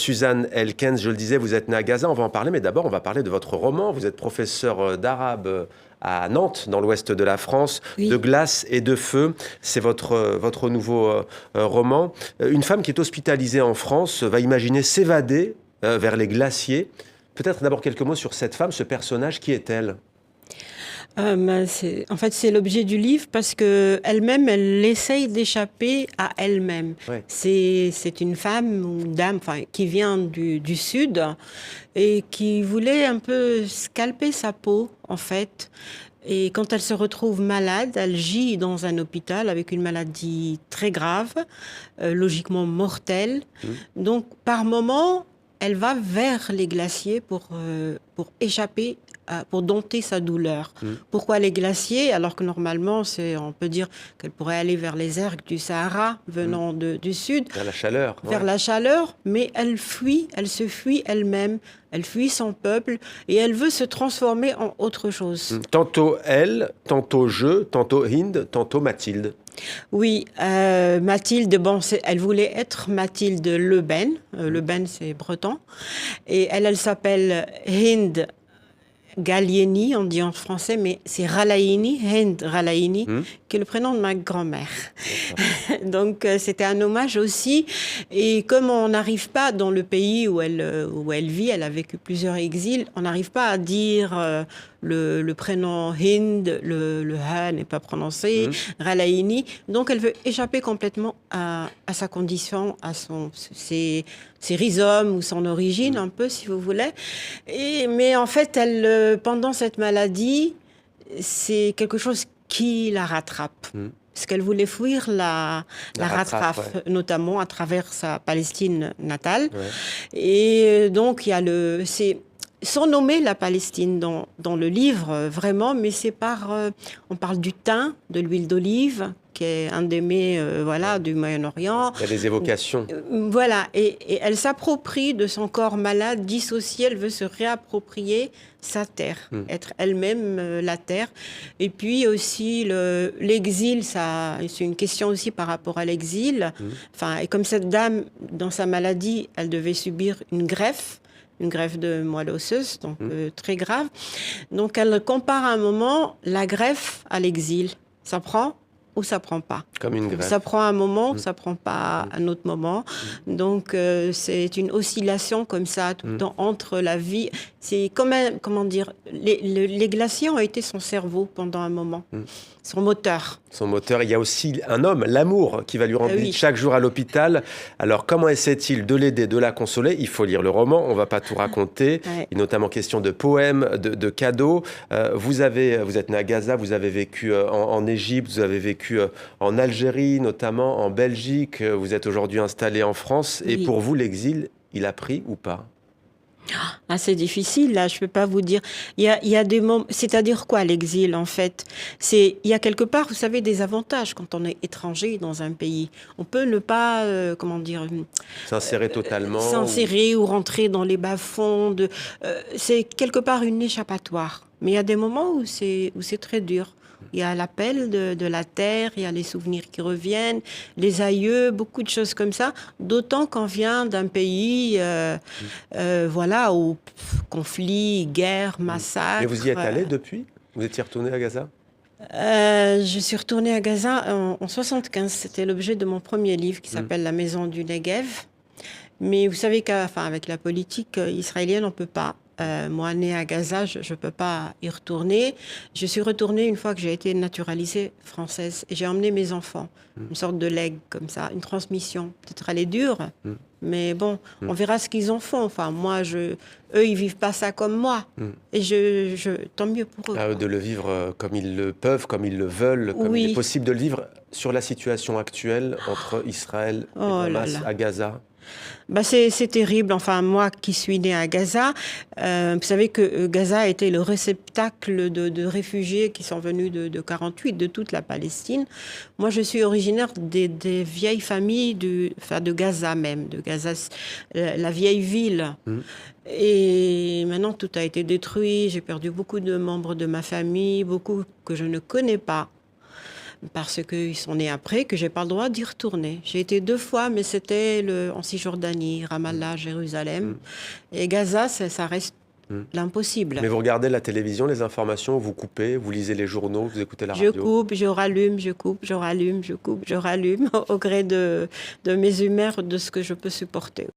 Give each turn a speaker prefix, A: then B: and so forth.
A: Suzanne Elkens, je le disais, vous êtes née à Gaza, on va en parler, mais d'abord on va parler de votre roman. Vous êtes professeur d'arabe à Nantes, dans l'ouest de la France, de
B: Oui.
A: glace et de feu. C'est votre nouveau roman. Une femme qui est hospitalisée en France va imaginer s'évader vers les glaciers. Peut-être d'abord quelques mots sur cette femme, ce personnage, qui est-elle?
B: En fait, c'est l'objet du livre parce que elle-même, elle essaye d'échapper à elle-même.
A: Ouais.
B: C'est une femme ou une dame, enfin, qui vient du sud et qui voulait un peu scalper sa peau, en fait. Et quand elle se retrouve malade, elle gît dans un hôpital avec une maladie très grave, logiquement mortelle.
A: Mmh.
B: Donc, par moment, elle va vers les glaciers pour échapper, pour dompter sa douleur.
A: Mmh.
B: Pourquoi les glaciers? Alors que normalement, on peut dire qu'elle pourrait aller vers les ergs du Sahara venant du sud,
A: Vers la chaleur.
B: vers
A: Ouais.
B: la chaleur, mais elle fuit, elle se fuit elle-même, elle fuit son peuple et elle veut se transformer en autre chose.
A: Tantôt elle, tantôt je, tantôt Hind, tantôt Mathilde.
B: Oui, Mathilde, bon, elle voulait être Mathilde Leben. Leben, c'est breton. Et elle s'appelle Hind Gallieni, on dit en français, mais c'est Ralaini, Hind Ralaini, qui est le prénom de ma grand-mère. Donc, c'était un hommage aussi. Et comme on n'arrive pas dans le pays où elle vit, elle a vécu plusieurs exils, on n'arrive pas à dire le prénom Hind, le Ha n'est pas prononcé, Ralaini. Donc, elle veut échapper complètement à sa condition, à ses rhizomes ou son origine, un peu, si vous voulez. Mais en fait, pendant cette maladie, c'est quelque chose qui la rattrape. Parce qu'elle voulait fuir la rattrape,
A: ouais.
B: notamment à travers sa Palestine natale.
A: Ouais.
B: Et donc, il y a c'est sans nommer la Palestine dans le livre, vraiment, mais c'est on parle du thym, de l'huile d'olive, qui est un des mets du Moyen-Orient.
A: Il y a des évocations.
B: Voilà, et elle s'approprie de son corps malade, dissocié, elle veut se réapproprier sa terre, être elle-même la terre. Et puis aussi l'exil, c'est une question aussi par rapport à l'exil. Enfin, et comme cette dame, dans sa maladie, elle devait subir une greffe de moelle osseuse, donc très grave. Donc elle compare à un moment la greffe à l'exil. Ça prend ou ça prend pas.
A: Comme une greffe.
B: Ça prend un moment, ça prend pas un autre moment. Donc c'est une oscillation comme ça tout le temps entre la vie. C'est comme comment dire, les glaciers ont été son cerveau pendant un moment, son moteur.
A: Son moteur. Il y a aussi un homme, l'amour, qui va lui rendre visite chaque jour à l'hôpital. Alors, comment essaie-t-il de l'aider, de la consoler? Il faut lire le roman, on ne va pas tout raconter.
B: Ouais.
A: Il est notamment question de poèmes, de cadeaux. Vous êtes né à Gaza, vous avez vécu en Égypte, vous avez vécu en Algérie, notamment en Belgique. Vous êtes aujourd'hui installé en France. Et pour vous, l'exil, il a pris ou pas?
B: Ah, c'est difficile, là, je peux pas vous dire. Il y a des moments, c'est-à-dire quoi l'exil, en fait? Il y a quelque part, vous savez, des avantages quand on est étranger dans un pays. On peut ne pas,
A: S'insérer totalement.
B: s'insérer ou rentrer dans les bas-fonds. C'est quelque part une échappatoire. Mais il y a des moments où c'est très dur. Il y a l'appel de la terre, il y a les souvenirs qui reviennent, les aïeux, beaucoup de choses comme ça. D'autant qu'on vient d'un pays, où conflit, guerre, massacre.
A: Mais vous y êtes allé depuis? Vous étiez retourné à Gaza?
B: Je suis retournée à Gaza en 75. C'était l'objet de mon premier livre qui s'appelle La Maison du Negev. Mais vous savez qu'avec la politique israélienne, on peut pas. Moi, née à Gaza, je ne peux pas y retourner. Je suis retournée une fois que j'ai été naturalisée française. Et j'ai emmené mes enfants. Une sorte de legs comme ça, une transmission. Peut-être elle est dure, mais bon, on verra ce qu'ils en font. Enfin, moi, eux, ils vivent pas ça comme moi. Et tant mieux pour eux.
A: À eux de le vivre comme ils le peuvent, comme ils le veulent, comme il est possible de le vivre sur la situation actuelle entre Israël et Hamas à Gaza.
B: C'est terrible. Enfin, moi qui suis née à Gaza, vous savez que Gaza a été le réceptacle de réfugiés qui sont venus de 48, de toute la Palestine. Moi, je suis originaire des vieilles familles de Gaza même, de Gaza, la vieille ville. Et maintenant, tout a été détruit. J'ai perdu beaucoup de membres de ma famille, beaucoup que je ne connais pas. parce qu'ils sont nés après, que j'ai pas le droit d'y retourner. J'ai été 2 fois, mais c'était en Cisjordanie, Ramallah, Jérusalem. Et Gaza, ça reste l'impossible.
A: Mais vous regardez la télévision, les informations, vous coupez, vous lisez les journaux, vous écoutez la
B: Je
A: radio.
B: coupe, je rallume, je coupe, je rallume, je coupe, je rallume, au gré de mes humeurs, de ce que je peux supporter.